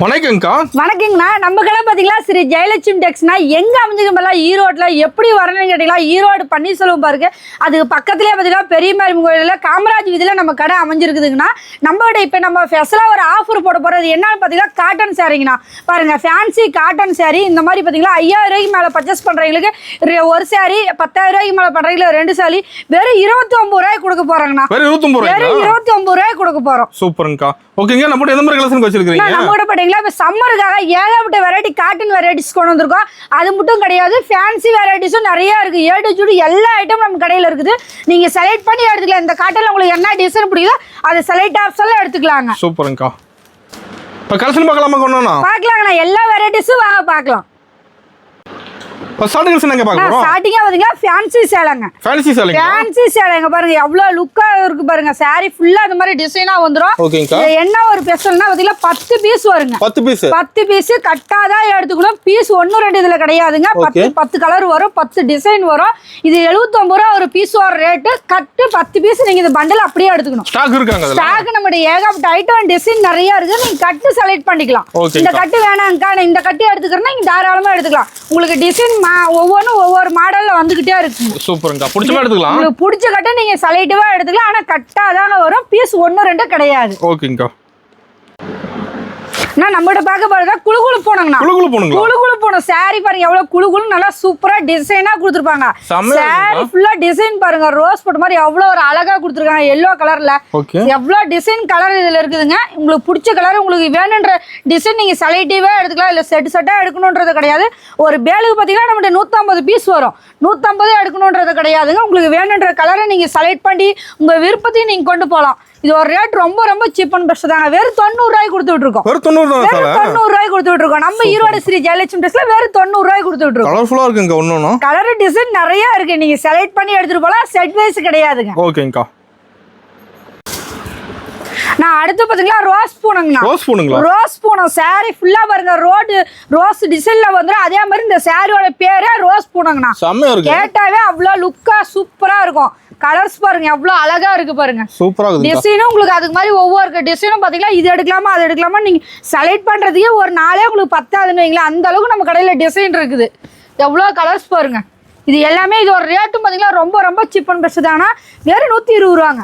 வணக்கங்கக்கா. வணக்கங்கண்ணா. நம்ம கடை பார்த்தீங்களா ஸ்ரீ ஜெயலட்சுமி டெக்ஸ்னா எங்கே அமைஞ்சிருக்கோம்ல ஈரோட்டில் எப்படி வரணும்னு கேட்டிங்களா ஈரோடு பன்னீர்செல்வம் பாருக்கு அதுக்கு பக்கத்துலேயே பார்த்தீங்கன்னா பெரிய மாரியம்மன் கோயிலில் காமராஜ் வீதியில் நம்ம கடை அமைஞ்சிருக்குதுங்கண்ணா. நம்மளோட இப்போ நம்ம ஸ்பெஷலாக ஒரு ஆஃபர் போட போகிறது என்னன்னு பார்த்தீங்கன்னா காட்டன் சாரீங்கண்ணா. பாருங்கள் ஃபேன்சி காட்டன் சாரீ இந்த மாதிரி பார்த்தீங்களா 5000 ரூபாய்க்கு மேலே பர்ச்சேஸ் பண்ணுறவங்களுக்கு ஒரு சாரீ, 10000 ரூபாய்க்கு மேலே பண்ணுறவங்களுக்கு 2 சாரீ வெறும் 29 ரூபாய்க்கு கொடுக்க போகிறாங்கண்ணா. வெறும் 29 ரூபாய்க்கு கொடுக்க போகிறோம். சூப்பர்ங்கக்கா. ஓகேங்க, நம்ம எந்த மாதிரி கலெக்ஷன் வச்சிருக்கீங்க? நம்ம கூட பாத்தீங்களா இப்ப சம்மருக்காக ஏகப்பட்ட வெரைட்டி காட்டன் வெரைட்டிஸ் கொண்டு வந்திருக்கோம். அது மட்டும் கிடையாது, ஃபேன்சி வெரைட்டிஸும் நிறைய இருக்கு. ஏடு ஜூடு எல்லா ஐட்டம் நம்ம கடையில இருக்குது. நீங்க செலக்ட் பண்ணி எடுத்துக்கலாம். இந்த காட்டன்ல உங்களுக்கு என்ன டிசைன் பிடிக்குதோ அதை செலக்ட் ஆப்ஷன்ல எடுத்துக்கலாங்க. சூப்பர்ங்கக்கா. இப்ப கலெக்ஷன் பார்க்கலாமா? பார்க்கலாங்கண்ணா. எல்லா வெரைட்டிஸும் வாங்க பார்க்கலாம். ஸ்டார்டிங் என்ன பார்க்க போறோம்? ஸ்டார்டிங்கா பாத்தீங்கன்னா ஃபேன்சி சேலைங்க. ஃபேன்சி சேலைங்க பாருங்க எவ்வளவு லுக்கா இருக்கு பாருங்க. saree ஃபுல்லா அந்த மாதிரி டிசைனா வந்துரும். ஓகேங்கா. என்ன ஒரு ஸ்பெஷல்னா பாத்தீங்கன்னா 10 பீஸ் வருங்க. 10 பீஸ் கட்டாதா எடுத்துக்கணும். பீஸ் 1 2 இதுல கிடையாதுங்க. 10 கலர் வரும், 10 டிசைன் வரும். இது 79 ரூபாய் ஒரு பீஸ் வர ரேட். கட்டு 10 பீஸ் நீங்க இந்த பண்டல் அப்படியே எடுத்துக்கணும். ஸ்டாக் இருக்காங்க. ஸ்டாக் நம்மளுடைய ஏகப்பட்ட ஐட்டம் டிசைன் நிறைய இருக்கு. நீங்க கட்டு செலக்ட் பண்ணிக்கலாம். இந்த கட்டு வேணாங்கக்கா நான் இந்த கட்டு எடுத்துக்கிறேன்னா நீங்க தாராளமா எடுத்துக்கலாம். உங்களுக்கு டிசைன் ஒவ்வொன்றும் ஒவ்வொரு மாடல்ல வந்துகிட்டே இருக்கு. சூப்பர்ங்கா. பிடிச்ச மாதிரி எடுத்துக்கலாம். உங்களுக்கு பிடிச்ச கட்டை நீங்க செலக்டிவா எடுத்துக்கலாம். ஆனா கட்டா தாங்க வரும். பீஸ் 1 2 கிடையாது. ஓகேங்கா. நான் நம்மகிட்ட பார்க்க போறதா குளுகுளு போனங்கண்ணா. குளுகுளு போனோம். சாரி பாருங்க எவ்வளவு குளுகுளு நல்லா சூப்பரா டிசைனா கொடுத்துருப்பாங்க. சாரி ஃபுல்லா டிசைன் பாருங்க ரோஸ் போட்ட மாதிரி எவ்வளவு ஒரு அழகா கொடுத்துருக்காங்க. எல்லோ கலர்ல எவ்வளவு டிசைன் கலர் இதுல இருக்குதுங்க. உங்களுக்கு பிடிச்ச கலர் உங்களுக்கு வேணுன்ற டிசைன் நீங்க செலக்டிவா எடுத்துக்கலாம். இல்ல செட்டா எடுக்கணும்ன்றது கிடையாது. ஒரு பேலுக்கு பாத்தீங்கன்னா நம்மகிட்ட 150 பீஸ் வரும். 150 எடுக்கணும்ன்றது கிடையாதுங்க. உங்களுக்கு வேணுன்ற கலரை நீங்க செலக்ட் பண்ணி உங்க விருப்பத்தையும் நீங்க கொண்டு போகலாம். இது ஒரு ரேட் ரொம்ப ரொம்ப சீப் அண்ட் பெஸ்ட் தாங்க. வெறும் 90 ரூபாய்க்கு கொடுத்துட்டு இருக்கோம். 90 ரூபாய்க்கு கொடுத்துட்டு இருக்கோம். நம்ம ஈரோடு ஸ்ரீ ஜெயலட்சுமி டெக்ஸ்ல வெறும் 90 ரூபாய்க்கு கொடுத்துட்டு இருக்கோம். கலர்ஃபுல்லா இருக்குங்க. ஒண்ணு கலர் டிசைன் நிறைய இருக்கு. நீங்க செலக்ட் பண்ணி எடுத்துட்டு போலாம். செட் வைஸ் கிடையாதுங்க. ஓகேங்கா. நான் அடுத்து பாத்தீங்களா ரோஸ் பூனம் சாரி ஃபுல்லா பாருங்க. ரோஸ் டிசைன்ல வந்துரும். அதே மாதிரி இந்த சாரியோட பேரே ரோஸ் பூனங்கண்ணா. கேட்டாவே அவ்வளவு லுக்கா சூப்பரா இருக்கும். கலர்ஸ் பாருங்க எவ்வளவு அழகா இருக்கு பாருங்க. சூப்பரா இருக்கு. டிசைனும் உங்களுக்கு அதுக்கு மாதிரி ஒவ்வொரு டிசைனும் பாத்தீங்களா இது எடுக்கலாமா அது எடுக்கலாமா நீங்க செலக்ட் பண்றதுக்கே ஒரு நாளே உங்களுக்கு பத்தாதுன்னு வைங்களா. அந்த அளவுக்கு நம்ம கடையில டிசைன் இருக்குது. எவ்வளவு கலர்ஸ் பாருங்க. இது எல்லாமே இது ஒரு ரேட்டும் பாத்தீங்கன்னா ரொம்ப ரொம்ப சீப் அண்ட் பெஸ்ட் தானா. வெறும் 120 ரூபாங்க.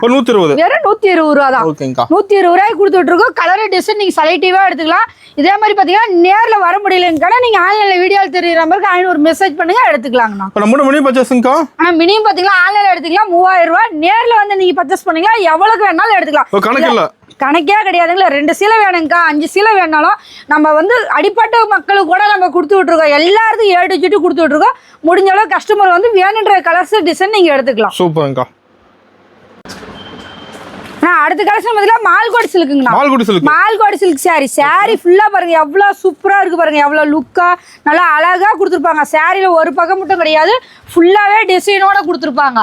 வெறும் 120 ரூபா தான். 120 ரூபாய்க்கு கொடுத்துட்டு இருக்கோம். கலர் டிசைன் நீங்க செலக்டிவா எடுத்துக்கலாம். இதே மாதிரி பாத்தீங்கன்னா நேர்ல வர முடியலன்னு நீங்க ஆன்லைன்ல வீடியோ தெரியுற மாதிரி 500 மெசேஜ் பண்ணுங்க எடுத்துக்கலாங்கண்ணா. மினிமம் பர்ச்சேஸ்ங்கா மினிமம் பாத்தீங்கன்னா ஆன்லைன்ல எடுத்துக்கலாம் 3000 ரூபாய். நேர்ல வந்து நீங்க பர்ச்சேஸ் பண்ணீங்களா எவ்வளவுக்கு வேணாலும் எடுத்துக்கலாம். கணக்கே கிடையாதுங்களா. 2 சீலை வேணுங்கக்கா 5 சீலை வேணாலும் நம்ம வந்து அடிப்பட்ட மக்களுக்கு கூட நம்ம கொடுத்து விட்டுருக்கோம். எல்லாருக்கும் ஏடு ஜிட்டு கொடுத்து விட்டுருக்கோம். முடிஞ்ச அளவு கஸ்டமர் வந்து வேணுன்ற கலர்ஸ் டிசைன் நீங்க எடுத்துக்கலாம். சூப்பர்ங்கா. அடுத்த கலெக்ஷன் பாத்தீங்கன்னா மால்கோடி சில்க்குங்கண்ணா. மால்கோடி சில்க் சாரி ஃபுல்லா பாருங்க எவ்வளவு சூப்பரா இருக்கு பாருங்க. எவ்வளவு லுக்கா நல்லா அழகா கொடுத்துருப்பாங்க. சாரியில ஒரு பக்கம் மட்டும் கிடையாது ஃபுல்லாவே டிசைனோட கொடுத்துருப்பாங்க.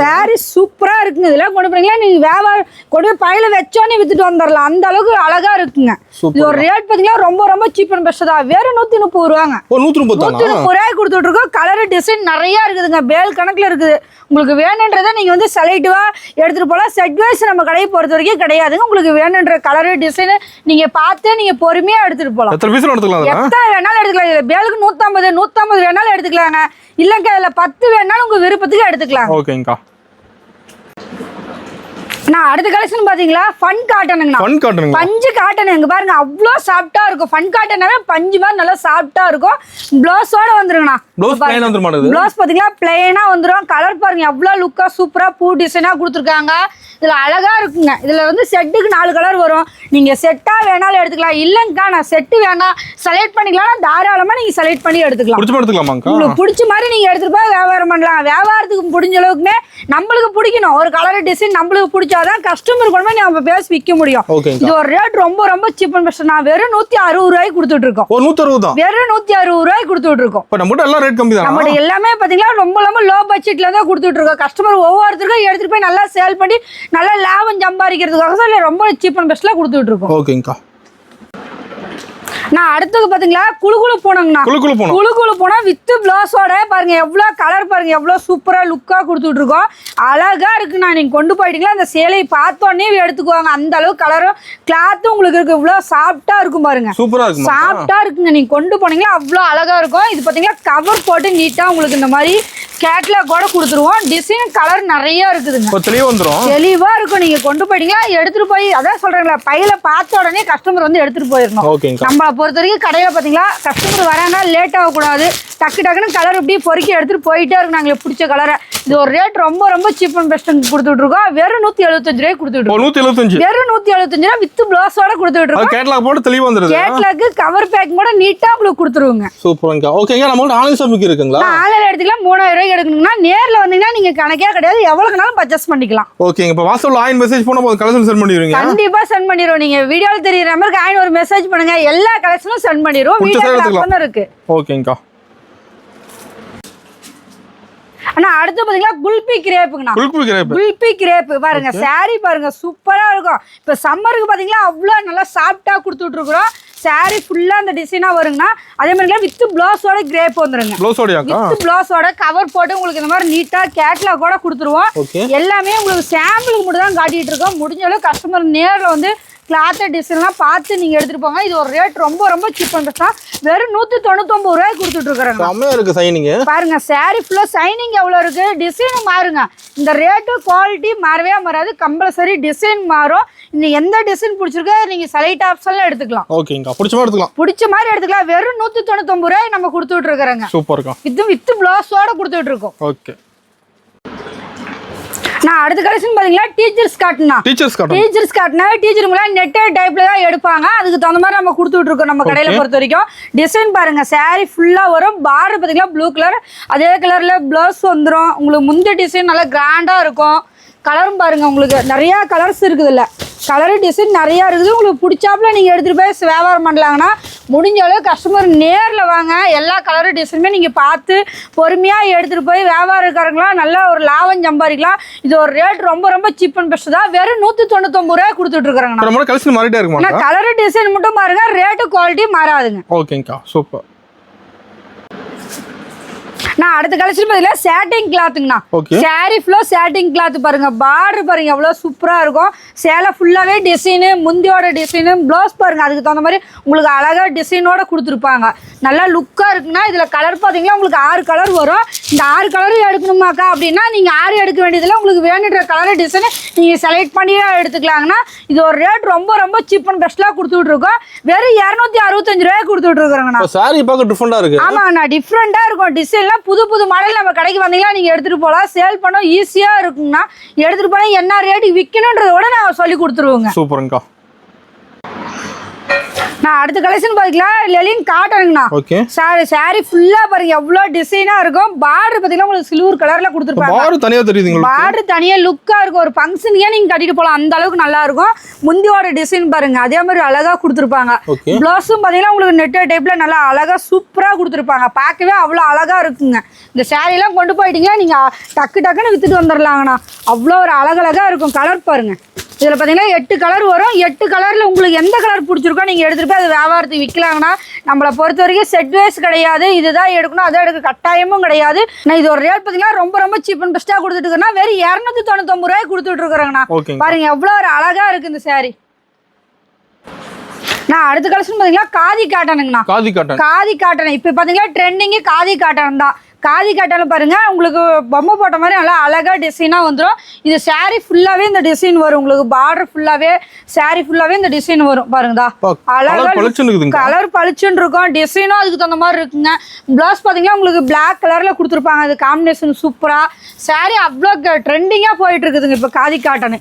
சாரி சூப்பரா இருக்குங்க. இதெல்லாம் கொண்டு போறீங்களா நீங்க வியாபாரம் கொண்டு போய் பையில வச்சோன்னே வித்துட்டு வந்துடலாம். அந்த அளவுக்கு அழகா இருக்குங்க. இது ஒரு ரேட் பாத்தீங்கன்னா ரொம்ப ரொம்ப சீப் அண்ட் பெஸ்ட் தான். வெறும் 130 ரூபாங்க. 130 ரூபாய்க்கு கொடுத்துட்டு இருக்கோம். கலர் டிசைன் நிறைய இருக்குதுங்க. பேல் கணக்குல இருக்குது. உங்களுக்கு வேணுன்றதை நீங்க வந்து செலக்டிவா எடுத்துட்டு போலாம். செட் வைஸ் நம்ம கடையை பொறுத்த வரைக்கும் கிடையாதுங்க. உங்களுக்கு வேணுன்ற கலர் டிசைன் நீங்க பார்த்து நீங்க பொறுமையா எடுத்துட்டு போலாம். எத்தனை வேணாலும் எடுத்துக்கலாம். இதுல பேலுக்கு 150 வேணாலும் எடுத்துக்கலாங்க. இல்லங்க இதுல 10 வேணாலும் உங்க விருப்பத்துக்கு எடுத்துக்கலாம். ஓகேங்கா. நான் அடுத்த கலெக்ஷன் பாத்தீங்களா ஃபன் காட்டனுங்கண்ணா. பஞ்சு காட்டன் எங்க பாருங்க அவ்வளோ சாஃப்டா இருக்கும். ஃபன் காட்டனாவே பஞ்சு மாதிரி நல்லா சாஃப்டா இருக்கும். பிளவுஸோட வந்துருங்கண்ணா. பிளவுஸ் பாத்தீங்களா பிளெயினா வந்துரும். கலர் பாருங்க எவ்வளவு லுக்கா சூப்பரா பூ டிசைனா கொடுத்துருக்காங்க. இதுல அழகா இருக்குங்க. இதுல வந்து செட்டுக்கு 4 கலர் வரும். நீங்க செட்டா வேணாலும் எடுத்துக்கலாம். இல்லங்கக்கா நான் செட்டு வேணாம் செலக்ட் பண்ணிக்கலாம் தாராளமா நீங்க செலக்ட் பண்ணி எடுத்துக்கலாம். உங்களுக்கு பிடிச்ச மாதிரி நீங்க எடுத்துட்டு போய் வியாபாரம் பண்ணலாம். வியாபாரத்துக்கு முடிஞ்ச அளவுக்குமே நம்மளுக்கு பிடிக்கணும். ஒரு கலர் டிசைன் நம்மளுக்கு பிடிச்சாதான் கஸ்டமர் கொண்டு போய் நம்ம பேசி விற்க முடியும். இது ஒரு ரேட் ரொம்ப ரொம்ப சீப் அண்ட் பெஸ்ட். நான் வெறும் 160 ரூபாய்க்கு கொடுத்துட்டு இருக்கோம். வெறும் 160 ரூபாய்க்கு கொடுத்துட்டு இருக்கோம். நம்ம எல்லாமே பாத்தீங்கன்னா ரொம்ப ரொம்ப லோ பட்ஜெட்ல தான் கொடுத்துட்டு இருக்கோம். கஸ்டமர் ஒவ்வொருத்தருக்கும் எடுத்துட்டு போய் நல்லா சேல் பண்ணி நல்லா லாபம் சம்பாதிக்கிறதுக்காக ரொம்ப சீப் அண்ட் பெஸ்ட்ல கொடுத்துட்டு இருக்கோம். ஓகேங்கா. நான் அடுத்தது பாத்தீங்களா குளுகுளு போனோங்கண்ணா. குளுகுளு போனா வித் பிளவுஸோட பாருங்க எவ்வளவு கலர் பாருங்க எவ்வளவு சூப்பரா லுக்கா கொடுத்துட்டு இருக்கோம். அழகா இருக்குண்ணா. நீங்க கொண்டு போயிட்டீங்களா அந்த சேலை பார்த்தோன்னே எடுத்துக்குவாங்க. அந்த அளவு கலரும் கிளாத்தும் உங்களுக்கு இருக்கு. இவ்வளவு சாஃப்டா இருக்கும் பாருங்க. சூப்பரா இருக்கு. சாஃப்டா இருக்குங்க. நீங்க கொண்டு போனீங்களா அவ்வளவு அழகா இருக்கும். இது பாத்தீங்கன்னா கவர் போட்டு நீட்டா உங்களுக்கு இந்த மாதிரி கேட்லாக் கூட கொடுத்துருவோம். டிசைன் கலர் நிறைய இருக்குதுங்க. தெளிவா இருக்கும். நீங்க கொண்டு போயிட்டீங்களா எடுத்துட்டு போய் அதான் சொல்றேங்களா பையில பார்த்த உடனே கஸ்டமர் வந்து எடுத்துட்டு போயிடணும். நம்மளை பொறுத்த வரைக்கும் கடையில பாத்தீங்களா கஸ்டமர் வராங்க லேட் ஆகக்கூடாது. டக்கு டக்குன்னு கலர் இப்படி பொறுக்கி எடுத்துட்டு போயிட்டே இருக்கு. நாங்களுக்கு பிடிச்ச கலரை இது ஒரு ரேட் ரொம்ப ரொம்ப சீப் அண்ட் பெஸ்ட் கொடுத்துட்டு இருக்கோம். வெறும் 175 ரூபாய் கொடுத்துட்டு இருக்கோம். வெறும் 175 ரூபாய் வித் பிளவுஸோட கொடுத்துட்டு இருக்கோம். கேட்லாக் போட்டு தெளிவா வந்துருது. கேட்லாக் கவர் பேக்கிங் கூட நீட்டா உங்களுக்கு கொடுத்துருவோங்க. சூப்பர்ங்க. ஓகேங்க. நம்மகிட்ட ஆன்லைன் ஷாப்பிங் இருக்குங்களா? ஆன்லைன்ல எடுத்துக்கலாம். 3000 ரூபாய்க்கு எடுக்கணும்னா நேர்ல வந்தீங்கன்னா நீங்க கணக்கே கிடையாது. எவ்வளவுனாலும் பர்ச்சேஸ் பண்ணிக்கலாம். ஓகேங்க. இப்போ வாட்ஸ்அப்ல ஆயின் மெசேஜ் பண்ணா போதும் கலெக்ஷன் சென்ட் பண்ணிடுவீங்க. கண்டிப்பா சென்ட் பண்ணிடுவோம். நீங்க வீடியோல தெரியுற நம்பருக்கு ஆயின் ஒரு மெசேஜ் பண்ணுங்க. எல்லா கலெக்ஷனும் சென்ட் பண்ணிடுவோம். வீடியோல அப்பதான் இருக்கு. ஓகேங்கா. ஆனா அடுத்து பாத்தீங்கன்னா குல்பி கிரேப்புங்கண்ணா. குல்பி கிரேப் பாருங்க சாரி பாருங்க சூப்பரா இருக்கும். இப்ப சம்மருக்கு பாத்தீங்கன்னா அவ்வளவு நல்லா சாஃப்டா கொடுத்துட்டு இருக்கிறோம். சாரி ஃபுல்லா அந்த டிசைனா வருங்கண்ணா. அதே மாதிரி வித் பிளவுஸோட கிரேப் வந்துருங்க. வித் பிளவுஸோட கவர் போட்டு உங்களுக்கு இந்த மாதிரி நீட்டா கேட்லாக் கூட கொடுத்துருவோம். எல்லாமே உங்களுக்கு சாம்பிளுக்கு மட்டும் தான் காட்டிட்டு இருக்கோம். முடிஞ்ச அளவு கஸ்டமர் நேரில் வந்து கிளாத் டிசைன்லாம் பார்த்து நீங்க எடுத்துட்டு போங்க. இது ஒரு ரேட் ரொம்ப ரொம்ப சீப் பண்றதா. வெறும் 199 ரூபாய்க்கு கொடுத்துட்டு இருக்காங்க. செமையா இருக்கு சைனிங். பாருங்க சாரி ஃபுல்லா சைனிங் எவ்வளவு இருக்கு. டிசைன் மாறுங்க. இந்த ரேட்டு குவாலிட்டி மாறவே மாறாது. கம்பல்சரி டிசைன் மாறும். இந்த எந்த டிசைன் பிடிச்சிருக்கோ நீங்க செலக்ட் ஆப்ஷன்ல எடுத்துக்கலாம். ஓகேங்க. பிடிச்ச மாதிரி எடுத்துக்கலாம். வெறும் 199 ரூபாய் நம்ம கொடுத்துட்டு இருக்காங்க. சூப்பர்க்கா. இது வித் பிளவுஸோட கொடுத்துட்டு இருக்கோம். ஓகே. நான் அடுத்த கலெக்ஷன் பாத்தீங்களா டீச்சர்ஸ் காட்டனா டீச்சருங்களா நெட்டட் டைப்ல தான் எடுப்பாங்க. அதுக்கு தகுந்த மாதிரி நம்ம கொடுத்துட்டு இருக்கோம். நம்ம கடையில பொறுத்த வரைக்கும் டிசைன் பாருங்க சாரி ஃபுல்லா வரும். பார்டர் பாத்தீங்களா ப்ளூ கலர் அதே கலர்ல பிளவுஸ் வந்துடும். உங்களுக்கு முந்தைய டிசைன் நல்லா கிராண்டா இருக்கும். கலரும் பாருங்க உங்களுக்கு நிறைய கலர்ஸ் இருக்குது. இல்ல கலர் டிசைன் நிறைய இருக்குது. உங்களுக்கு பிடிச்சாப்புல நீங்க எடுத்துட்டு போய் வியாபாரம் பண்ணலாங்கன்னா முடிஞ்ச அளவு கஸ்டமர் நேர்ல வாங்க. எல்லா கலர் டிசைனுமே நீங்க பார்த்து பொறுமையா எடுத்துட்டு போய் வியாபாரக்காரங்களாம் நல்லா ஒரு லாபம் சம்பாதிக்கலாம். இது ஒரு ரேட் ரொம்ப ரொம்ப சீப் அண்ட் பெஸ்ட் தான். வெறும் 199 ரூபாய் கொடுத்துட்டு இருக்காங்க. கலர் டிசைன் மட்டும் பாருங்க ரேட்டு குவாலிட்டி மாறாதுங்க. ஓகேங்கா. சூப்பர். நான் அடுத்த கலெக்ஷன் பாத்தீங்கன்னா சாட்டிங் கிளாத்துங்கண்ணா. சாரி ஃபுல்லா சாட்டிங் கிளாத் பாருங்க. பார்டர் பாருங்க எவ்வளவு சூப்பரா இருக்கும். சேலை ஃபுல்லாவே டிசைனு முந்தியோட டிசைனு பிளவுஸ் பாருங்க அதுக்கு தகுந்த மாதிரி உங்களுக்கு அழகா டிசைனோட கொடுத்துருப்பாங்க. நல்லா லுக்கா இருக்குன்னா இதுல கலர் பாத்தீங்கன்னா உங்களுக்கு 6 கலர் வரும். இந்த 6 கலரும் எடுக்கணுமாக்கா அப்படின்னா நீங்க 6 எடுக்க வேண்டியதுல உங்களுக்கு வேணுன்ற கலர் டிசைனை நீங்க செலக்ட் பண்ணி எடுத்துக்கலாங்கன்னா இது ஒரு ரேட் ரொம்ப ரொம்ப சீப் அண்ட் பெஸ்ட்லா கொடுத்துட்டு இருக்கோம். வெறும் 265 ரூபாய் கொடுத்துட்டு இருக்காங்கண்ணா. சாரி பார்க்க டிஃபரெண்டா இருக்கு. ஆமாண்ணா டிஃபரெண்டா இருக்கும். டிசைன்லாம் புது புது மாடல் நம்ம கடைக்கு வந்தீங்கன்னா நீங்க எடுத்துட்டு போகலாம். சேல் பண்ண ஈஸியா இருக்குங்கண்ணா. எடுத்துட்டு போனா என்ன ரேட்டுக்கு விற்கணுன்றத விட நான் சொல்லி கொடுத்துருவோங்க. சூப்பருங்கக்கா. நான் அடுத்த கலெக்ஷன் பாத்தீங்களா லெலின் காட்டனுங்கண்ணா. சாரி ஃபுல்லா பாருங்க எவ்வளவு டிசைனா இருக்கும். பார்டர் பாத்தீங்கன்னா உங்களுக்கு சில்வர் கலர்ல கொடுத்துருப்பாங்க. பார்டர் தனியா லுக்கா இருக்கும். ஒரு ஃபங்க்ஷனுக்கே நீங்க கட்டிட்டு போலாம். அந்த அளவுக்கு நல்லா இருக்கும். முந்தியோட டிசைன் பாருங்க அதே மாதிரி அழகா கொடுத்துருப்பாங்க. பிளவுஸும் பாத்தீங்கன்னா உங்களுக்கு நெட்டட் டைப்ல நல்லா அழகா சூப்பரா கொடுத்துருப்பாங்க. பார்க்கவே அவ்வளவு அழகா இருக்குங்க. இந்த சாரி எல்லாம் கொண்டு போயிட்டீங்கன்னா நீங்க டக்கு டக்குன்னு வித்துட்டு வந்துடலாங்கண்ணா. அவ்வளோ ஒரு அழகழகா இருக்கும். கலர் பாருங்க இதுல பாத்தீங்கன்னா 8 கலர் வரும். 8 கலர்ல உங்களுக்கு எந்த கலர் பிடிச்சிருக்கோ நீங்க எடுத்துட்டு போய் அது வியாபாரத்துக்கு விற்கலாங்கன்னா நம்மளை பொறுத்த வரைக்கும் செட் வைஸ் கிடையாது. இதுதான் எடுக்கணும் அதை எடுக்க கட்டாயமும் கிடையாது. நான் இது ஒரு ரேட் பாத்தீங்கன்னா ரொம்ப ரொம்ப சீப் அண்ட் பெஸ்டா கொடுத்துட்டு இருக்கேன்னா வெறும் 299 ரூபாய் கொடுத்துட்டு இருக்கிறாங்கண்ணா. பாருங்க எவ்வளவு ஒரு அழகா இருக்கு இந்த சாரி. நான் அடுத்த கலெக்ஷன் பாத்தீங்கன்னா காதி காட்டனுங்கண்ணா. காதி காட்டன் இப்ப பாத்தீங்கன்னா ட்ரெண்டிங் காதி காட்டன் தான். காதி காட்டாலும் பாருங்க உங்களுக்கு பொம்மை போட்ட மாதிரி நல்லா அழகா டிசைனா வந்துடும். இது சாரி ஃபுல்லாவே இந்த டிசைன் வரும். உங்களுக்கு பார்டர் ஃபுல்லாவே சாரி ஃபுல்லாவே இந்த டிசைன் வரும். பாருங்கதா அழகா கலர் பளிச்சுன்னு இருக்கும். டிசைனும் அதுக்கு தகுந்த மாதிரி இருக்குங்க. பிளவுஸ் பாத்தீங்கன்னா உங்களுக்கு பிளாக் கலர்ல கொடுத்துருப்பாங்க. அது காம்பினேஷன் சூப்பரா. சாரி அவ்வளோ ட்ரெண்டிங்கா போயிட்டு இருக்குதுங்க இப்ப காதி காட்டனு.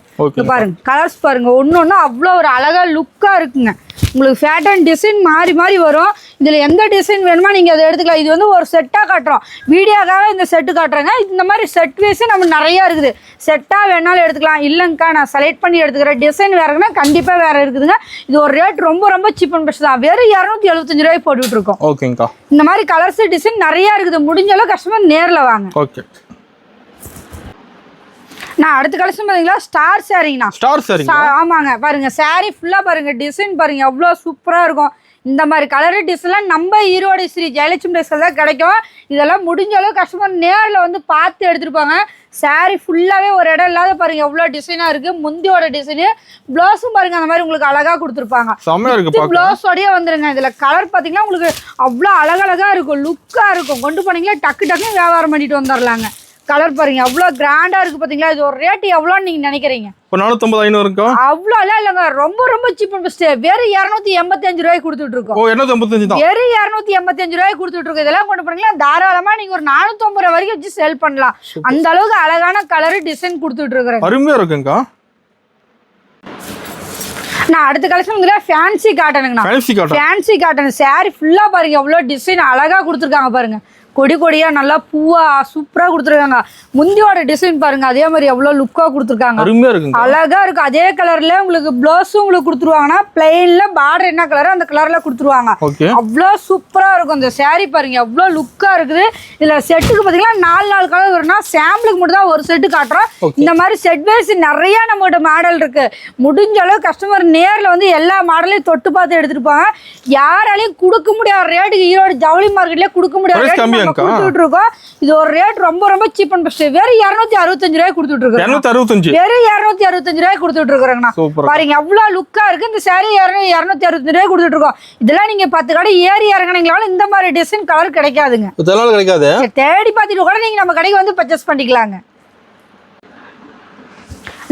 பாருங்க கலர்ஸ் பாருங்க ஒன்னொன்னு அவ்வளோ ஒரு அழகா லுக்கா இருக்குங்க. உங்களுக்கு பேட்டர்ன் டிசைன் மாறி மாறி வரும். இதுல எந்த டிசைன் வேணுமோ நீங்க அதை எடுத்துக்கலாம். இது வந்து ஒரு செட்டா காட்டுறோம். வீடியோக்காக இந்த செட்டு காட்டுறாங்க. இந்த மாதிரி செட் வைஸ் நம்ம நிறைய இருக்குது. செட்டா வேணாலும் எடுத்துக்கலாம். இல்லைங்கக்கா நான் செலக்ட் பண்ணி எடுத்துக்கிறேன் டிசைன் வேறன்னா கண்டிப்பா வேற இருக்குதுங்க. இது ஒரு ரேட் ரொம்ப ரொம்ப சீப் அண்ட் பெஸ்ட் தான். வெறும் 275 ரூபாய் போட்டுட்டு இருக்கோம். ஓகேங்கா. இந்த மாதிரி கலர்ஸ் டிசைன் நிறைய இருக்குது. முடிஞ்ச அளவு கஸ்டமர் நேர்ல வாங்க. ஓகே. நான் அடுத்த கலெக்ஷன் பாத்தீங்களா ஸ்டார் சாரிங்கண்ணா. Star sorry. ஆமாங்க பாருங்க சாரி ஃபுல்லா பாருங்க டிசைன் பாருங்க எவ்வளவு சூப்பரா இருக்கும். இந்த மாதிரி கலர் டிசைன்லாம் நம்ம ஈரோடு ஸ்ரீ ஜெயலட்சுமி ட்ரெஸ்ல தான் கிடைக்கும். இதெல்லாம் முடிஞ்ச அளவு கஸ்டமர் நேரில் வந்து பார்த்து எடுத்துருப்பாங்க. சாரி ஃபுல்லாவே ஒரு இடம் இல்லாத பாருங்க எவ்வளவு டிசைனா இருக்கு. முந்தியோட டிசைனு பிளவுஸும் பாருங்க அந்த மாதிரி உங்களுக்கு அழகா கொடுத்துருப்பாங்க. பிளவுஸோடய வந்துருங்க. இதுல கலர் பாத்தீங்கன்னா உங்களுக்கு அவ்வளோ அழகழகா இருக்கும், லுக்கா இருக்கும். கொண்டு போனீங்களா டக்கு டக்குன்னு வியாபாரம் பண்ணிட்டு வந்துடலாங்க. கலர் பாருங்க அவ்வளோ கிராண்டா இருக்கு பாத்தீங்களா. இது ஒரு ரேட் எவ்வளோன்னு நீங்க நினைக்கிறீங்க? 450 இருக்கும். அவ்வளோ இல்லைங்க, ரொம்ப ரொம்ப சீப் அண்ட் பெஸ்ட். வெறும் 285 ரூபாய்க்கு கொடுத்துட்டு இருக்கோம். 285 தான். வெறும் 285 ரூபாய்க்கு கொடுத்துட்டு இருக்கோம். இதெல்லாம் கொண்டு போனீங்களா தாராளமா நீங்க ஒரு 450 ரூபாய் வரைக்கும் வச்சு சேல் பண்ணலாம். அந்த அளவுக்கு அழகான கலர் டிசைன் கொடுத்துட்டு இருக்கிறேன். அருமையா இருக்குங்கக்கா. நான் அடுத்த கலெக்ஷன் ஃபேன்சி காட்டனுங்கண்ணா. ஃபேன்சி காட்டன் சாரி ஃபுல்லா பாருங்க எவ்வளவு டிசைன் அழகா கொடுத்துருக்காங்க பாருங்க. கொடி கொடியா நல்லா பூவா சூப்பரா கொடுத்துருக்காங்க. முந்தியோட டிசைன் பாருங்க அதே மாதிரி எவ்வளவு லுக்கா கொடுத்துருக்காங்க. அழகா இருக்கு. அதே கலர்ல உங்களுக்கு பிளவுஸும் உங்களுக்கு கொடுத்துருவாங்கன்னா பிளைன்ல பார்டர் என்ன கலரோ அந்த கலர்ல கொடுத்துருவாங்க. அவ்வளோ சூப்பரா இருக்கும். இந்த சாரி பாருங்க எவ்வளவு லுக்கா இருக்குது. இதுல செட்டுக்கு பாத்தீங்கன்னா 4 கலர் வரும்னா சாம்பிளுக்கு மட்டும் தான் ஒரு செட்டு காட்டுறோம். இந்த மாதிரி செட் வைஸ் நிறைய நம்மகிட்ட மாடல் இருக்கு. முடிஞ்ச அளவு கஸ்டமர் நேர்ல வந்து எல்லா மாடலையும் தொட்டு பார்த்து எடுத்துட்டு போங்க. யாராலையும் கொடுக்க முடியாத ரேட்டுக்கு ஈரோடு ஜவுளி மார்க்கெட்லயே கொடுக்க முடியாத கொடுத்துட்டு இருக்கோம். இது ஒரு ரேட் ரொம்ப ரொம்ப சீப் அண்ட் பெஸ்ட். வெறும் 265 ரூபாய் கொடுத்துட்டு இருக்கோம். 265 வெறும் 265 ரூபாய் கொடுத்துட்டு இருக்கோங்கண்ணா. பாருங்க எவ்வளவு லுக்கா இருக்கு. இந்த சாரி 265 ரூபாய் கொடுத்துட்டு இருக்கோம். இதெல்லாம் நீங்க 10 கடை ஏறி இறங்கினீங்களாலும் இந்த மாதிரி டிசைன் கலர் கிடைக்காதுங்க. தேடி பார்த்துட்டு கூட நீங்க நம்ம கடைக்கு வந்து பர்ச்சேஸ் பண்ணிக்கலாங்க.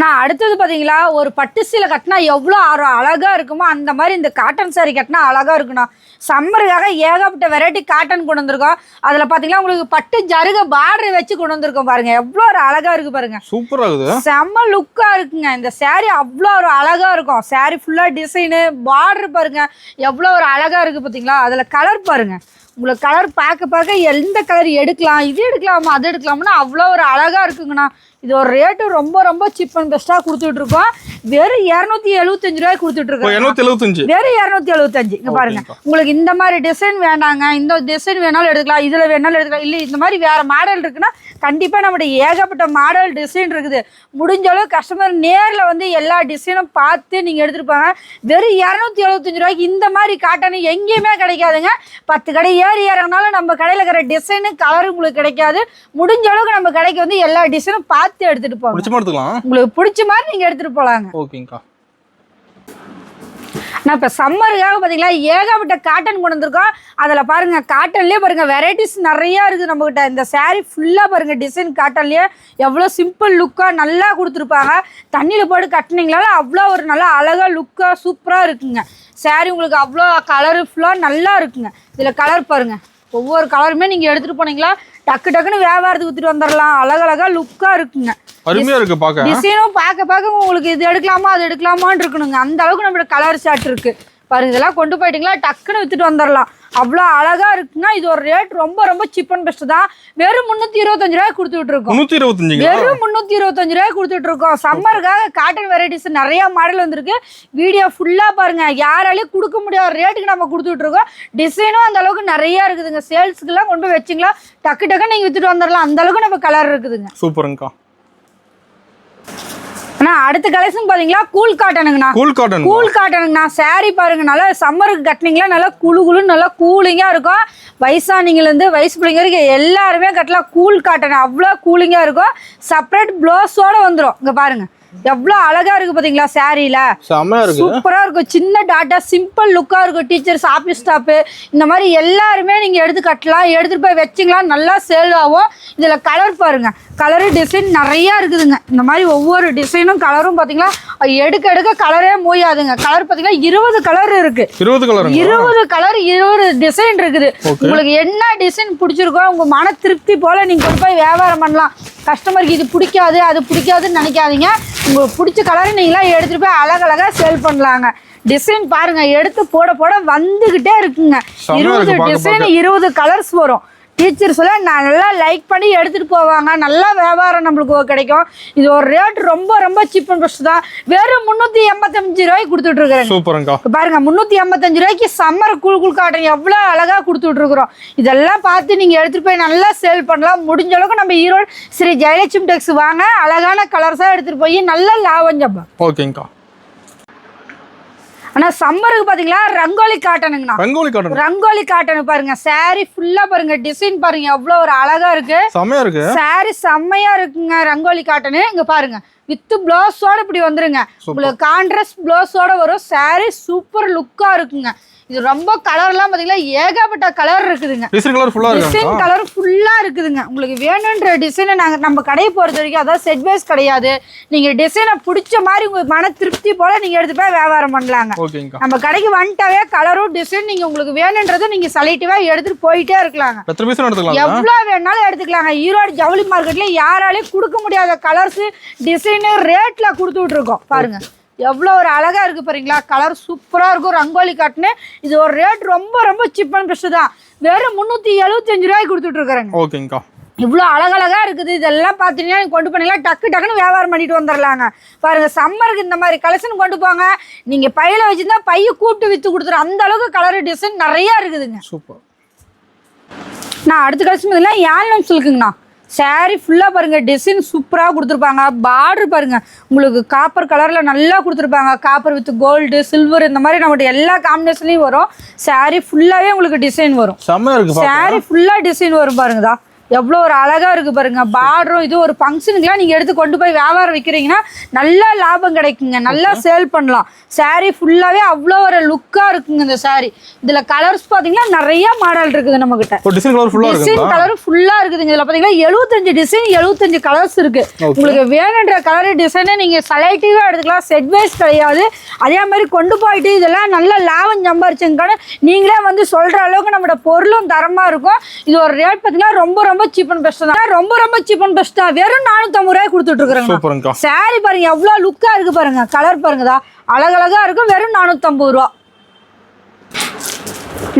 நான் அடுத்தது பார்த்தீங்களா ஒரு பட்டு சீலை கட்டினா எவ்வளோ அழகா இருக்குமோ அந்த மாதிரி இந்த காட்டன் சாரி கட்டினா அழகா இருக்குண்ணா. சம்மருக்காக ஏகப்பட்ட வெரைட்டி காட்டன் கொண்டு வந்திருக்கோம். அதில் பார்த்தீங்கன்னா உங்களுக்கு பட்டு ஜருக பார்டர் வச்சு கொண்டு வந்திருக்கோம் பாருங்க. எவ்வளோ ஒரு அழகா இருக்கு பாருங்க. சூப்பராக இருக்குது. செம்ம லுக்கா இருக்குங்க. இந்த சாரி அவ்வளோ ஒரு அழகா இருக்கும். சாரி ஃபுல்லாக டிசைனு பார்டர் பாருங்க எவ்வளோ ஒரு அழகா இருக்கு பார்த்தீங்களா. அதில் கலர் பாருங்க. உங்களுக்கு கலர் பார்க்க எந்த கலர் எடுக்கலாம், இது எடுக்கலாமா அது எடுக்கலாம்னா அவ்வளோ ஒரு அழகா இருக்குங்கண்ணா. இது ஒரு ரேட்டு ரொம்ப ரொம்ப சீப் அண்ட் பெஸ்ட்டாக கொடுத்துட்டு இருக்கோம். வெறும் 275 ரூபாய் கொடுத்துட்டு இருக்கோம். வெறும் 275. இங்க பாருங்க உங்களுக்கு இந்த மாதிரி டிசைன் வேண்டாங்க, இந்த டிசைன் வேணாலும் எடுக்கலாம், இதுல வேணாலும் எடுக்கலாம். இல்லை இந்த மாதிரி வேற மாடல் இருக்குன்னா கண்டிப்பா நம்மளுடைய ஏகப்பட்ட மாடல் டிசைன் இருக்குது. முடிஞ்ச அளவு கஸ்டமர் நேர்ல வந்து எல்லா டிசைனும் பார்த்து நீங்க எடுத்துருப்பாங்க. வெறும் 275 ரூபாய்க்கு இந்த மாதிரி காட்டன் எங்கேயுமே கிடைக்காதுங்க. 10 கடை ஏறி இறங்கினாலும் நம்ம கடையில் இருக்கிற டிசைனு கலர் உங்களுக்கு கிடைக்காது. முடிஞ்ச அளவுக்கு நம்ம கடைக்கு வந்து எல்லா டிசைனும் பார்த்து எடுத்துட்டு போகலாம். உங்களுக்கு பிடிச்ச மாதிரி நீங்க எடுத்துட்டு போலாங்க. ஓகேங்கா. நான் இப்போ சம்மருக்காக பார்த்தீங்களா ஏகப்பட்ட காட்டன் கொண்டு வந்திருக்கோம். அதில் பாருங்க காட்டன்லேயே பாருங்க வெரைட்டிஸ் நிறையா இருக்குது நம்மகிட்ட. இந்த சாரீ ஃபுல்லாக பாருங்க டிசைன் காட்டன்லேயே எவ்வளோ சிம்பிள் லுக்காக நல்லா கொடுத்துருப்பாங்க. தண்ணியில் போட்டு கட்டினீங்களால அவ்வளோ ஒரு நல்லா அழகாக லுக்காக சூப்பராக இருக்குங்க. சாரீ உங்களுக்கு அவ்வளோ கலர்ஃபுல்லாக நல்லா இருக்குங்க. இதில் கலர் பாருங்க ஒவ்வொரு கலருமே நீங்கள் எடுத்துகிட்டு போனீங்களா டக்கு டக்குன்னு வியாபாரத்துக்கு ஊற்றிட்டு வந்துடலாம். அழகழகா லுக்காக இருக்குங்க. அருமையா இருக்கு பார்க்க. டிசைனும் பார்க்க உங்களுக்கு இது எடுக்கலாமா அது எடுக்கலாமான்னு இருக்கணுங்க. அந்த அளவுக்கு நம்மளோட கலர் ஷார்ட் இருக்கு பாருங்க. இதெல்லாம் கொண்டு போயிட்டீங்களா டக்குன்னு வித்துட்டு வந்துடலாம். அவ்வளோ அழகா இருக்குங்க. இது ஒரு ரேட் ரொம்ப ரொம்ப சீப் அண்ட் பெஸ்ட் தான். வெறும் 325 ரூபாய் கொடுத்துட்டு இருக்கோம். வெறும் 325 ரூபாய் கொடுத்துட்டு இருக்கோம். சம்மருக்காக காட்டன் வெரைட்டிஸ் நிறைய மாடல் வந்திருக்கு. வீடியோ ஃபுல்லா பாருங்க. யாராலையும் கொடுக்க முடியாத ரேட்டுக்கு நம்ம கொடுத்துட்டு இருக்கோம். டிசைனும் அந்த அளவுக்கு நிறைய இருக்குதுங்க. சேல்ஸுக்குலாம் கொண்டு போய் வச்சிங்களா டக்கு டக்கு நீங்க வித்துட்டு வந்துடலாம். அந்த அளவுக்கு நம்ம கலர் இருக்குதுங்க. சூப்பருங்கக்கா. அடுத்த கலெக்ஷன் பாத்தீங்களா கூல் காட்டனுங்கண்ணா. கூல் காட்டனுங்கண்ணா. சாரி பாருங்க நல்லா சம்மருக்கு கட்டினீங்களா நல்லா குழுன்னு நல்லா கூலிங்கா இருக்கும். வயசானீங்கல இருந்து வயசு பிள்ளைங்க வரைக்கும் எல்லாருமே கட்டலாம். கூல் காட்டன் அவ்வளோ கூலிங்கா இருக்கும். செப்பரேட் பிளவுஸோட வந்துடும். இங்க பாருங்க எவ்வளோ அழகா இருக்கு பாத்தீங்களா. சாரியில சூப்பரா இருக்கும். சின்ன டாட்டா சிம்பிள் லுக்கா இருக்கும். டீச்சர்ஸ் ஆபீஸ் ஸ்டாப்பு இந்த மாதிரி எல்லாருமே நீங்க எடுத்து கட்டலாம். எடுத்துட்டு போய் வச்சிங்களா நல்லா சேல் ஆகும். இதுல கலர் பாருங்க. கலரு டிசைன் நிறைய இருக்குதுங்க. இந்த மாதிரி ஒவ்வொரு டிசைனும் கலரும் பாத்தீங்களா எடுக்க எடுக்க கலரே மூயாதுங்க. கலர் பாத்தீங்கன்னா 20 கலர் இருக்கு. 20 கலர் 20 டிசைன் இருக்குது. உங்களுக்கு என்ன டிசைன் பிடிச்சிருக்கோ உங்க மன திருப்தி போல நீங்க கொண்டு போய் வியாபாரம் பண்ணலாம். கஸ்டமருக்கு இது பிடிக்காது அது பிடிக்காதுன்னு நினைக்காதீங்க. உங்களுக்கு பிடிச்ச கலரை நீங்களாம் எடுத்துட்டு போய் அழகழகா சேல் பண்ணலாங்க. டிசைன் பாருங்க எடுத்து போட போட வந்துகிட்டே இருக்குங்க. 20 டிசைன் 20 கலர்ஸ் வரும். டீச்சர் சொல்ல நல்லா லைக் பண்ணி எடுத்துட்டு போவாங்க, நல்லா வியாபாரம் நம்மளுக்கு கிடைக்கும். இது ஒரு ரேட் ரொம்ப ரொம்ப சீப் அண்ட் பெஸ்ட் தான். வெறும் 385 ரூபாய்க்கு கொடுத்துட்டு இருக்கிறேன். சூப்பர்ங்கா. பாருங்க 385 ரூபாய்க்கு சம்மர் கூல் காட்டன் எவ்வளவு அழகா கொடுத்துட்டு இருக்கிறோம். இதெல்லாம் பார்த்து நீங்க எடுத்துட்டு போய் நல்லா சேல் பண்ணலாம். முடிஞ்ச அளவுக்கு நம்ம ஈரோடு ஸ்ரீ ஜெயலட்சுமி டெக்ஸ் வாங்க, அழகான கலர்ஸா எடுத்துட்டு போய் நல்ல லாபம் சம்பா. ஓகேங்கா. ஆனா சம்மருக்கு பாத்தீங்களா ரங்கோலி காட்டனுங்கண்ணா. ரங்கோலி காட்டன் பாருங்க, சாரி ஃபுல்லா பாருங்க, டிசைன் பாருங்க எவ்வளவு ஒரு அழகா இருக்கு, செம்மையா இருக்கு. சாரி செம்மையா இருக்குங்க. ரங்கோலி காட்டனு இங்க பாருங்க, வித் பிளவுஸோட இப்படி வந்துருங்க. உங்களுக்கு கான்ட்ராஸ்ட் பிளவுஸோட வரும். சாரி சூப்பர் லுக்கா இருக்குங்க. இது ரொம்ப கலர்லாம் பாத்தீங்களா ஏகப்பட்ட கலர் இருக்குதுங்க. டிசைன் கலர் ஃபுல்லா இருக்குதுங்க. உங்களுக்கு வேணுன்ற டிசைனை நாங்க நம்ம கடையை பொறுத்த வரைக்கும் அதாவது செட் வைஸ் கிடையாது. நீங்க டிசைனை பிடிச்ச மாதிரி உங்க மன திருப்தி போல நீங்க எடுத்து போய் வியாபாரம் பண்ணலாங்க. நம்ம கடைக்கு வந்துட்டாவே கலரும் டிசைன் நீங்க உங்களுக்கு வேணுன்றதை நீங்க செலக்டிவா எடுத்துட்டு போயிட்டே இருக்கலாங்க. எவ்வளவு வேணாலும் எடுத்துக்கலாங்க. ஈரோடு ஜவுளி மார்க்கெட்ல யாராலையும் கொடுக்க முடியாத கலர்ஸ் டிசைன் ரேட்ல கொடுத்துட்டு இருக்கோம். பாருங்க எவ்வளோ ஒரு அழகா இருக்கு பாருங்களா, கலர் சூப்பரா இருக்கும். ரங்கோலி காட்டுன்னு இது ஒரு ரேட் ரொம்ப ரொம்ப சீப் அண்ட் பெஸ்ட் தான். வெறும் 375 ரூபாய்க்கு கொடுத்துட்டு இருக்கிறேங்க. ஓகேங்கா. இவ்வளோ அழகழகா இருக்குது. இதெல்லாம் பார்த்தீங்கன்னா கொண்டு போனீங்களா டக்குன்னு வியாபாரம் பண்ணிட்டு வந்துடலாங்க. பாருங்க சம்மருக்கு இந்த மாதிரி கலெக்ஷன் கொண்டு போங்க. நீங்க பையில வச்சிருந்தா பைய கூப்பிட்டு வித்து கொடுத்துரும். அந்த அளவுக்கு கலர் டிசைன் நிறைய இருக்குதுங்க. சூப்பர். நான் அடுத்த கலெக்ஷன் இதெல்லாம் யாழ்னம் சில்க்குங்கண்ணா. சாரி ஃபுல்லாக பாருங்க, டிசைன் சூப்பராக கொடுத்துருப்பாங்க. பார்டர் பாருங்க, உங்களுக்கு காப்பர் கலரில் நல்லா கொடுத்துருப்பாங்க. காப்பர் வித் கோல்டு சில்வர் இந்த மாதிரி நம்மகிட்ட எல்லா காம்பினேஷன்லையும் வரும். சாரி ஃபுல்லாகவே உங்களுக்கு டிசைன் வரும். சாரி ஃபுல்லாக டிசைன் வரும் பாருங்கதா, எவ்வளோ ஒரு அழகா இருக்கு பாருங்க. பார்டரும் இது ஒரு ஃபங்க்ஷனுக்குலாம் நீங்க எடுத்து கொண்டு போய் வியாபாரம் வைக்கிறீங்கன்னா நல்லா லாபம் கிடைக்குங்க, நல்லா சேல் பண்ணலாம். சாரி ஃபுல்லாவே அவ்வளோ ஒரு லுக்கா இருக்குங்க. இந்த சாரி இதுல கலர்ஸ் பாத்தீங்கன்னா நிறைய மாடல் இருக்குது நம்ம கிட்ட. டிசைன் கலர் ஃபுல்லா இருக்குதுங்க. இதுல பாத்தீங்கன்னா 75 டிசைன் 75 கலர்ஸ் இருக்கு. உங்களுக்கு வேணுன்ற கலர் டிசைனை நீங்க செலக்டிவா எடுத்துக்கலாம். செட் வைஸ் கிடையாது. அதே மாதிரி கொண்டு போயிட்டு இதெல்லாம் நல்ல லாபம் சம்பாரிச்சுங்க. நீங்களே வந்து சொல்ற அளவுக்கு நம்மளோட பொருளும் தரமா இருக்கும். இது ஒரு ரேட் பாத்தீங்கன்னா ரொம்ப ரொம்ப சீப் அண்ட் பெஸ்ட் தான். ரொம்ப சீப் அண்ட் பெஸ்ட் தான். வெறும் 450 ரூபாய் கொடுத்துட்டு இருக்காங்க. சாரி பாருங்க எவ்வளவு லுக்கா இருக்கு பாருங்க. கலர் பாருங்கதா அழகழகா இருக்கும். வெறும் 450 ரூபா.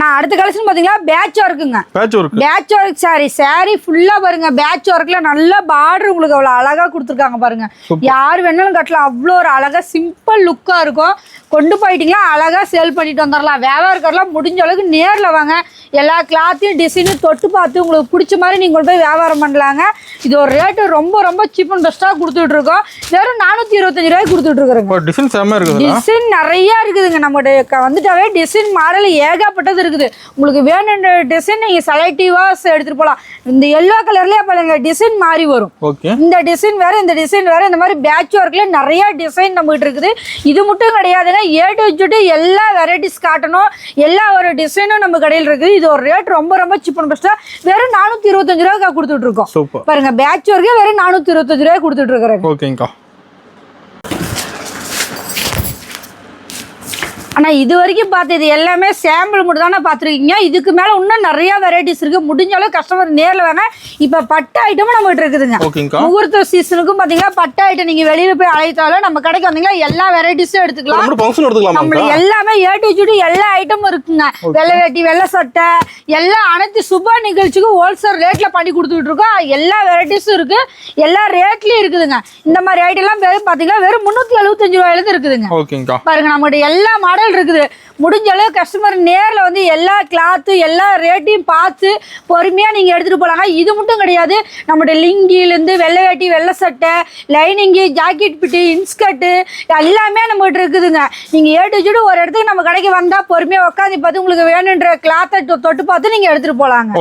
நான் அடுத்த கலெக்ஷன் பாத்தீங்களா பேட்ச் ஒர்க்குங்க. Patch work sari. சாரி ஃபுல்லா பாருங்க பேட்ச் ஒர்க்ல நல்ல பார்டர் உங்களுக்கு அவ்வளவு அழகா கொடுத்துருக்காங்க பாருங்க. யார் வேணாலும் கட்டலாம். அவ்வளோ ஒரு அழகா சிம்பிள் லுக்கா இருக்கும். கொண்டு போயிட்டீங்களா அழகா சேல் பண்ணிட்டு வந்துடலாம். வியாபாரக்காரெல்லாம் முடிஞ்ச அளவுக்கு நேர்ல வாங்க. எல்லா கிளாத்தையும் டிசைனும் தொட்டு பார்த்து உங்களுக்கு பிடிச்ச மாதிரி நீங்க கொண்டு போய் வியாபாரம் பண்ணலாங்க. இது ஒரு ரேட்டு ரொம்ப சீப் அண்ட் பெஸ்டா கொடுத்துட்டு இருக்கோம். வெறும் 425 ரூபாய்க்கு கொடுத்துட்டு இருக்கிறோம். டிசைன் நிறைய இருக்குதுங்க. நம்மகிட்ட வந்துட்டாவே டிசைன் மாடல் ஏகப்பட்டது இருக்குது. உங்களுக்கு வேணுன்ற டிசைன் நீங்க செலக்டிவா எடுத்துட்டு போலாம். இந்த எல்லோ கலர்லயே பாருங்க டிசைன் மாறி வரும். இந்த டிசைன் வேற இந்த டிசைன் வேற. இந்த மாதிரி பேட்ச் ஒர்க்ல நிறைய டிசைன் நம்ம கிட்ட இருக்குது. இது மட்டும் கிடையாதுங்க, ஏ டு இசட் எல்லா வெரைட்டிஸ் காட்டணும். எல்லா ஒரு டிசைனும் நம்ம கடையில் இருக்குது. இது ஒரு ரேட் ரொம்ப சீப் அண்ட் பெஸ்டா வெறும் 425 ரூபாய்க்கு கொடுத்துட்டு இருக்கோம். பாருங்க பேட்ச் ஒர்க்கே வெறும் 425 ரூபாய்க்கு கொடுத்துட்டு இருக்கிறேன். ஆனா இது வரைக்கும் பார்த்தது எல்லாமே சாம்பிள் மட்டும் தானே பார்த்துருக்கீங்க. இதுக்கு மேல இன்னும் நிறைய வெரைட்டிஸ் இருக்கு. முடிஞ்ச அளவு கஸ்டமர் நேர்ல வாங்க. இப்ப பட்டு ஐட்டமும் நம்ம கிட்ட இருக்குதுங்க. முகூர்த்த சீசனுக்கும் பாத்தீங்கன்னா பட்டு ஐட்டம் நீங்க வெளியில போய் அழைத்தாலும் நம்ம கடைக்கு வந்தீங்கன்னா எல்லா வெரைட்டிஸும் எடுத்துக்கலாம். நம்ம எல்லாமே ஏ டு இசட் எல்லா ஐட்டமும் இருக்குங்க. வெள்ளை வேட்டி வெள்ளை சட்டை எல்லா அனைத்து சுப நிகழ்ச்சிக்கும் ஹோல்சேல் ரேட்ல பண்ணி கொடுத்துட்டு இருக்கோம். எல்லா வெரைட்டிஸும் இருக்கு. எல்லா ரேட்லயும் இருக்குதுங்க. இந்த மாதிரி ஐட்டம் எல்லாம் வெறும் பாத்தீங்கன்னா வெறும் 375 ரூபாயில இருந்து இருக்குதுங்க. பாருங்க நம்மகிட்ட எல்லா மாடல் இருக்குது. முடிஞ்ச அளவு கஸ்டமர் நேர்ல வந்து எல்லா கிளாத்து எல்லா ரேட்டையும் பார்த்து பொறுமையா நீங்க எடுத்துட்டு போலாங்க. இது மட்டும் கிடையாது, நம்மளோட லிங்கில இருந்து வெள்ளை வேட்டி வெள்ளை சட்டை லைனிங்கு ஜாக்கெட் பிட்டு இன்ஸ்கர்ட் எல்லாமே நம்ம கிட்ட இருக்குதுங்க. நீங்க ஏ டு இசட் ஒரு இடத்துக்கு நம்ம கடைக்கு வந்தா பொறுமையா உட்காந்து பார்த்து உங்களுக்கு வேணுன்ற கிளாத்தை தொட்டு பார்த்து நீங்க எடுத்துட்டு போலாங்க.